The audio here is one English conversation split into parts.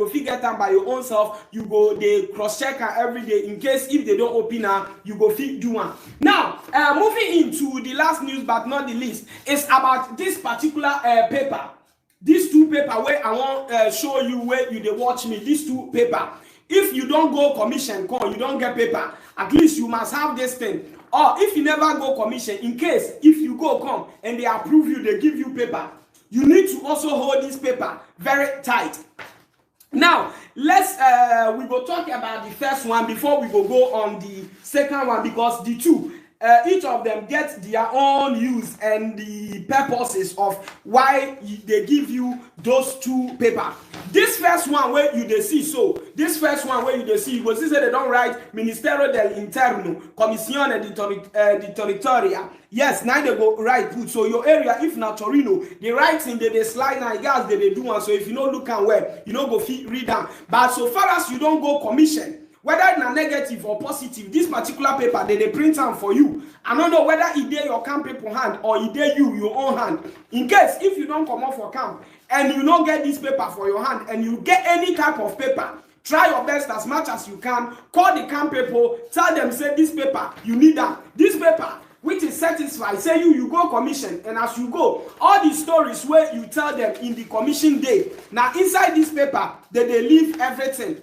go fit get them by your own self. You go they cross check every day in case if they don't open her, you go fit do one. Now, moving into the last news, but not the least, is about this particular paper. These two paper where I want show you where you they watch me. These two paper. If you don't go commission, you don't get paper. At least you must have this thing. Or if you never go commission, in case if you go come and they approve you, they give you paper. You need to also hold this paper very tight. Now, let's we go talk about the first one before we go on the second one, because the two, each of them get their own use and the purposes of why they give you those two paper. This first one where you they see, so this first one where you they see, you go see say they don't write Ministerio del Interno, Commissione di Territoria. Yes, now they go right good. So your area, if not Torino, they write in they slide now, guys they do one. So if you don't look and where, you don't go read down. But so far as you don't go commission, whether it's negative or positive, this particular paper they print out for you. I don't know whether it dey your camp people hand or it dey you your own hand. In case if you don't come out for camp and you don't get this paper for your hand and you get any type of paper, try your best as much as you can. Call the camp people, tell them say this paper you need that. This paper which is satisfied, say you go commission, and as you go, all the stories where you tell them in the commission day. Now inside this paper, they leave everything.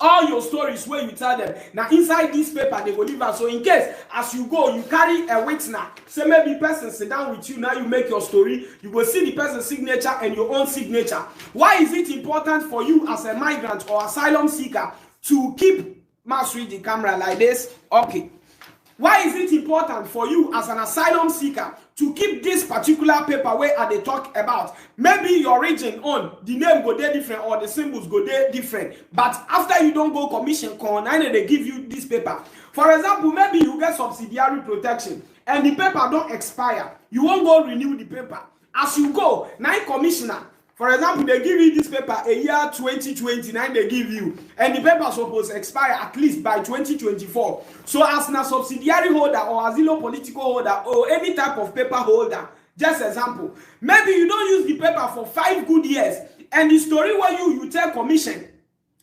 All your stories where you tell them. Now inside this paper, they will leave us. So in case, as you go, you carry a witness. Say maybe person sit down with you, now you make your story. You will see the person's signature and your own signature. Why is it important for you as a migrant or asylum seeker to keep, must read the camera like this? Okay. Why is it important for you as an asylum seeker to keep this particular paper where they talk about? Maybe your region on the name go there different or the symbols go there different. But after you don't go commission, they give you this paper. For example, maybe you get subsidiary protection and the paper don't expire. You won't go renew the paper. As you go, now commissioner, for example, they give you this paper a year 2029 they give you, and the paper supposed to expire at least by 2024. So as a subsidiary holder or asylum political holder or any type of paper holder, just example, maybe you don't use the paper for 5 good years, and the story where you tell commission,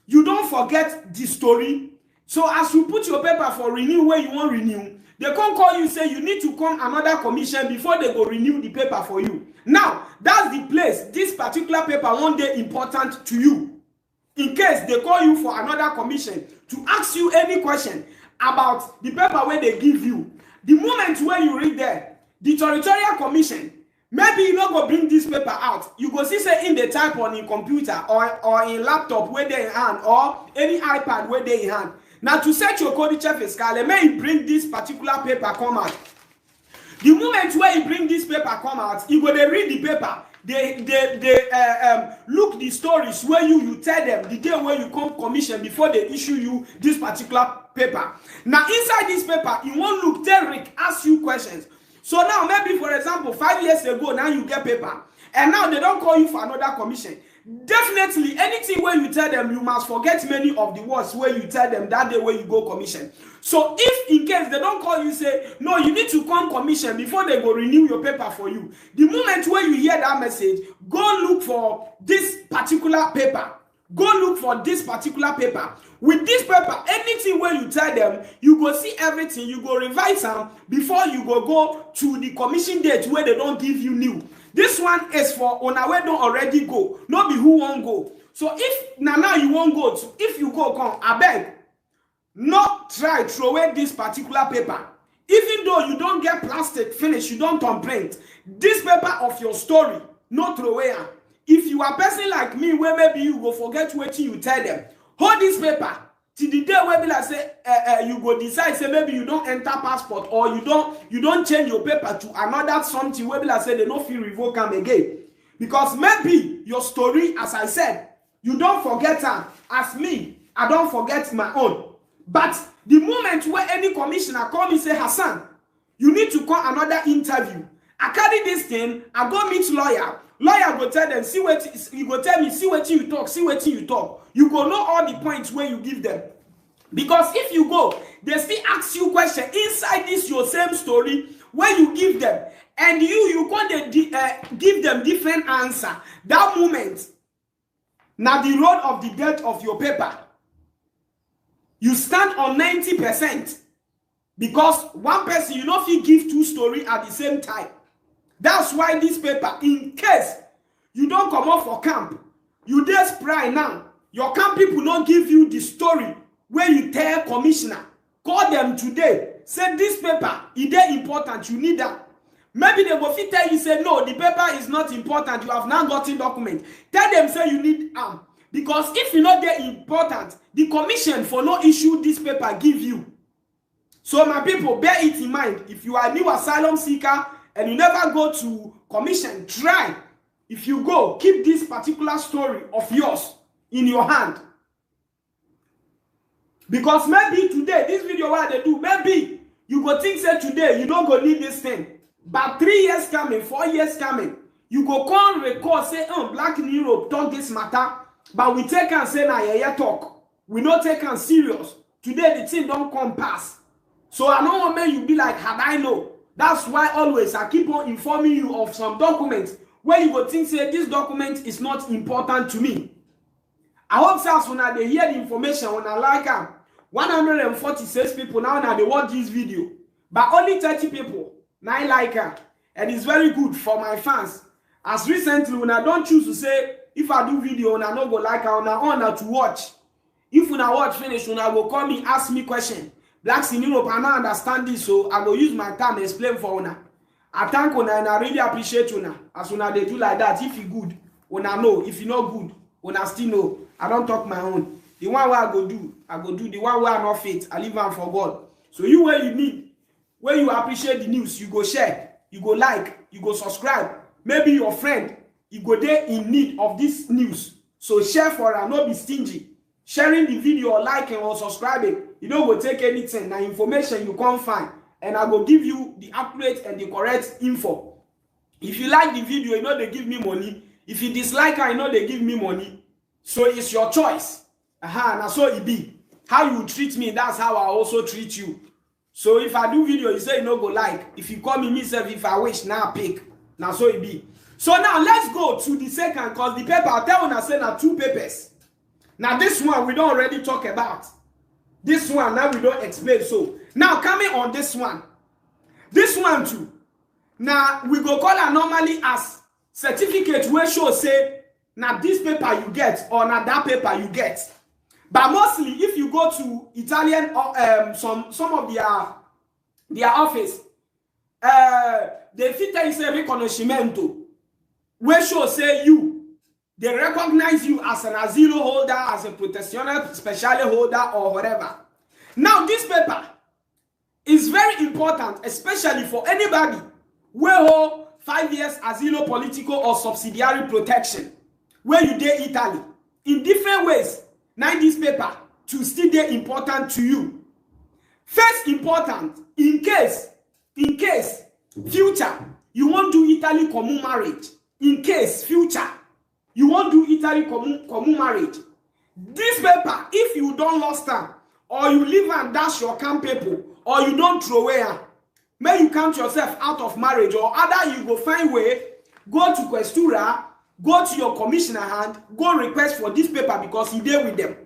you don't forget the story. So as you put your paper for renew where you want renew, they can't call you say you need to come another commission before they go renew the paper for you. Now, that's the place this particular paper one day important to you. In case they call you for another commission to ask you any question about the paper where they give you, the moment when you read there, the territorial commission, maybe you not go bring this paper out. You go see say in the type on in computer or in laptop where they in hand or any iPad where they in hand. Now to set your codice fiscal, may you bring this particular paper come out. The moment where you bring this paper come out, you go they read the paper. They look the stories where you tell them the day where you come commission before they issue you this particular paper. Now inside this paper, you won't look Derek ask you questions. So now maybe for example 5 years ago now you get paper and now they don't call you for another commission. Definitely anything where you tell them, you must forget many of the words where you tell them that day where you go commission. So if in case they don't call you say no, you need to come commission before they go renew your paper for you, the moment where you hear that message, go look for this particular paper. Go look for this particular paper. With this paper, anything where you tell them, you go see everything, you go revise them before you go to the commission date where they don't give you new. This one is for on our way don't already go. Not be who won't go. So if now you won't go to, if you go come, I beg, not try throw away this particular paper. Even though you don't get plastic finish, you don't turn print. This paper of your story, not throw away. If you are a person like me, where maybe you go forget what you tell them, hold this paper till the day where be like say you go decide say maybe you don't enter passport or you don't change your paper to another something where be like say they no feel revoke them again. Because maybe your story, as I said, you don't forget them. As me, I don't forget my own. But the moment where any commissioner call me say, Hassan, you need to call another interview. I carry this thing, I go meet lawyer. Lawyer go tell them, see what you go tell me, see what you talk, see what you talk. You go know all the points where you give them. Because if you go, they still ask you question inside this your same story where you give them, and you go give them different answer. That moment, Now the road of the death of your paper, you stand on 90%. Because one person, you know, if you give two stories at the same time. That's why this paper, in case you don't come up for camp, you just pray now. Your camp people don't give you the story where you tell commissioner. Call them today. Say this paper, is that important? You need that. Maybe they go fit tell you, say, no, the paper is not important. You have now gotten document. Tell them, say, you need because if you not get important, the commission for no issue this paper give you. So my people, bear it in mind. If you are a new asylum seeker and you never go to commission, try. If you go, keep this particular story of yours in your hand. Because maybe today, this video what they do, maybe you go think say today, you don't go need this thing. But 3 years coming, 4 years coming, you go come record, say, Black in Europe talk this matter, but we take and say, nah, yeah, talk. We not take and serious. Today, the thing don't come pass. So I know when you be like, had I know? That's why always I keep on informing you of some documents where you go think say this document is not important to me. I hope that when they hear the information, when I like 146 people now they watch this video, but only 30 people now like her, and it's very good for my fans. As recently when I don't choose to say if I do video and I not go like her, when I honor to watch. If when I watch finish, when I go call me, ask me question. Blacks in Europe, I not understand this, so I go use my time to explain for una. I thank una and I really appreciate una. As una they do like that, if you good, una know. If you not good, una still know. I don't talk my own. The one where I go do. The one where I not fit, I leave one for God. So you where you need, where you appreciate the news, you go share, you go like, you go subscribe. Maybe your friend, you go there in need of this news. So share for her, not be stingy. Sharing the video or liking or subscribing, you don't go take anything. Now information you can't find. And I will give you the accurate and the correct info. If you like the video, you know they give me money. If you dislike her, you know they give me money. So it's your choice. Now so it be. How you treat me, that's how I also treat you. So if I do video, you say you no go like. If you call me myself, if I wish, now pick. Now so it be. So now let's go to the second, because the paper, I'll tell you I say now 2 papers. Now this one we don't already talk about. This one now we don't explain. So now coming on this one too. Now we go call her normally as certificate where show say now this paper you get or now that paper you get. But mostly if you go to Italian some of their office, they fit tell you say riconoscimento where show say you. They recognize you as an asilo holder, as a proteccional speciale holder, or whatever. Now, this paper is very important, especially for anybody who hold 5 years asilo political or subsidiary protection, where you dare Italy. In different ways, now this paper to still be important to you. First important, in case, future, you won't do Italy common marriage. In case, future, you won't do Italy common marriage. This paper, if you don't lost them, or you leave and dash your camp people, or you don't throw away her, may you count yourself out of marriage, or other you go find way, go to Questura, go to your commissioner hand, go request for this paper because he there with them.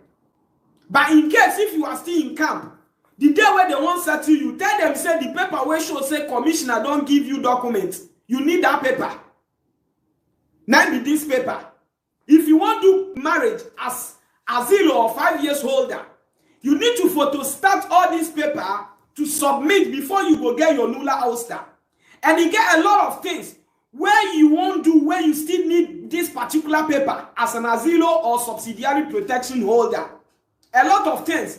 But in case if you are still in camp, the day where they won't settle you, tell them say the paper where show say commissioner don't give you documents. You need that paper. Now be this paper. If you want to do marriage as asilo or 5 years holder, you need to photostat all this paper to submit before you go get your Nula ouster. And you get a lot of things where you won't do, where you still need this particular paper as an asilo or subsidiary protection holder. A lot of things.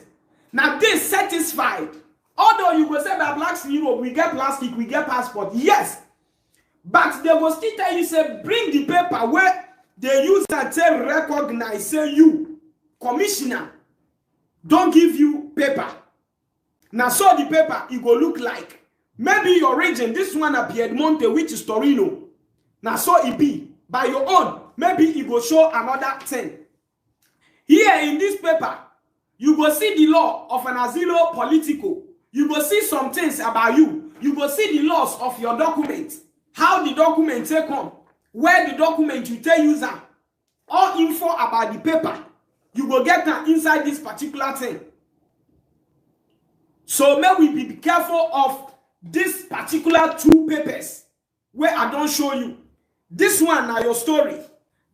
Now this satisfied. Although you go say by Blacks in Europe, we get plastic, we get passport. Yes. But they will still tell you, say, bring the paper where they use and say recognize, say you, commissioner, don't give you paper. Now so the paper, it go look like. Maybe your region, this one at Piedmonte, which is Torino. Now so it be. By your own, maybe it go show another thing. Here in this paper, you go see the law of an asilo politico. You go see some things about you. You go see the laws of your document. How the document take on. Where the document you tell user. all info about the paper. You go get them inside this particular thing. So may we be careful of this particular 2 papers where I don't show you. This one are your story.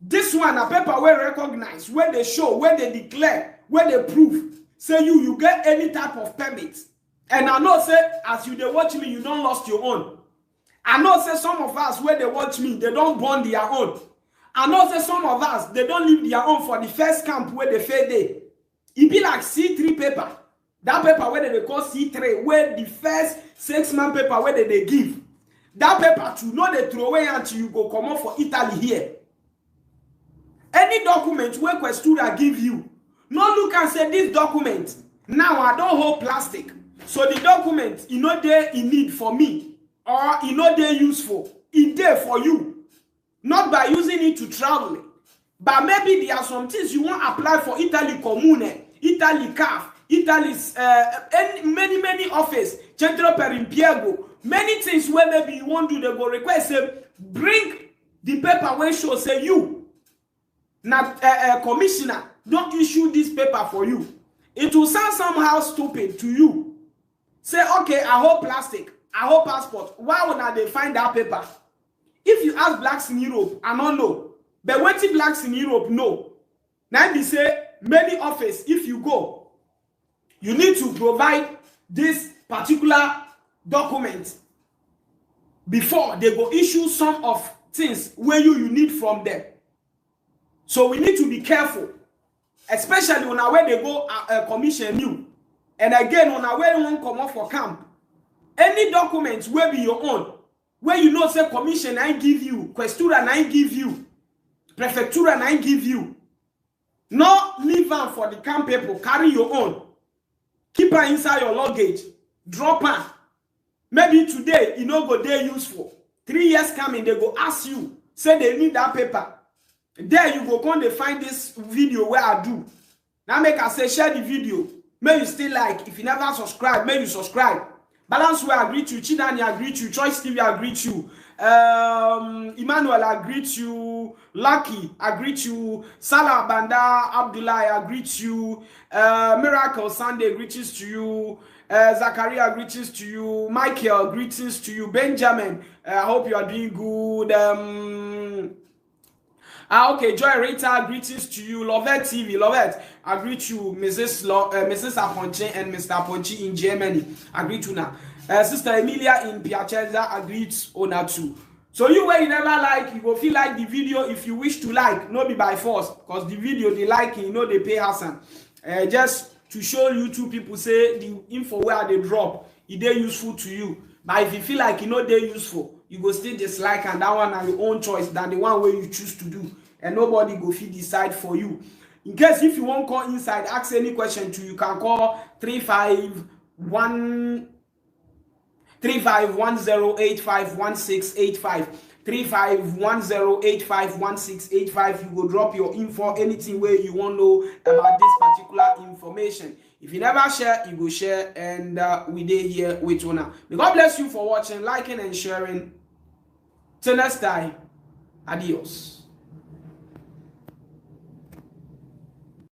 This one are paper where recognize, where they show, where they declare, where they prove. Say you get any type of permit. And I know say as you they watch me, you don't lost your own. I know say some of us where they watch me, they don't burn their own. I know say some of us, they don't leave their own for the first camp where they fair day. It be like C3 paper. That paper where they call C3, where the first 6-month paper where they give. That paper to know they throw away until you go come out for Italy here. Any document where Questura give you, no look and say this document. Now I don't hold plastic. So the document, you know they in need for me. Or you know they useful. It's there for you. Not by using it to travel. But maybe there are some things you want to apply for Italy Comune, Italy CAF, Italy's many office, Centro per Impiego. Many things where maybe you want to do, they go request say, bring the paper where show say you, not commissioner, don't issue this paper for you. It will sound somehow stupid to you. Say, okay, I hold plastic, I hold passport. Why would they find that paper? If you ask blacks in Europe, I don't know. But what if blacks in Europe know? Now they say, many office, if you go, you need to provide this particular document before they go issue some of things where you need from them. So we need to be careful, especially on our way they go commission you. And again, on our way they won't come off for camp. Any documents will be your own, where you know say commission I give you, Questura I give you, Prefectura I give you. No leave them for the camp people, carry your own. Keep her inside your luggage, drop her. Maybe today, you know, go there useful. 3 years coming, they go ask you, say they need that paper. There you go, come they find this video where I do. Now make I say, share the video. May you still like. If you never subscribe, may you subscribe. Balance where I greet you. Chidani, I greet you. Choice TV, I greet you. Emmanuel, I greet you. Lucky, I greet you. Salah Banda Abdullah, I greet you. Miracle Sunday, greetings to you. Zachariah, greetings to you. Michael, greetings to you. Benjamin, I hope you are doing good. Okay, Joy Rita, greetings to you. Lovette TV, Lovette, I greet you. Mrs. Aponche and Mr. Aponche in Germany, I greet you now. Sister Emilia in Piacenza, I greet Ona too. So you where you never like, you go feel like the video if you wish to like, not be by force, because the video they like, you know they pay Hassan. Just to show YouTube people say the info where they drop, it they useful to you. But if you feel like you know they're useful, you go still dislike, and that one are your own choice than the one where you choose to do. And nobody go fit decide for you. In case if you want call inside, ask any question to you can call 3510851685. 3510851685. You go drop your info, anything where you want to know about this particular information. If you never share, you go share, and we dey here with you now. May God bless you for watching, liking, and sharing. Till next time, adios.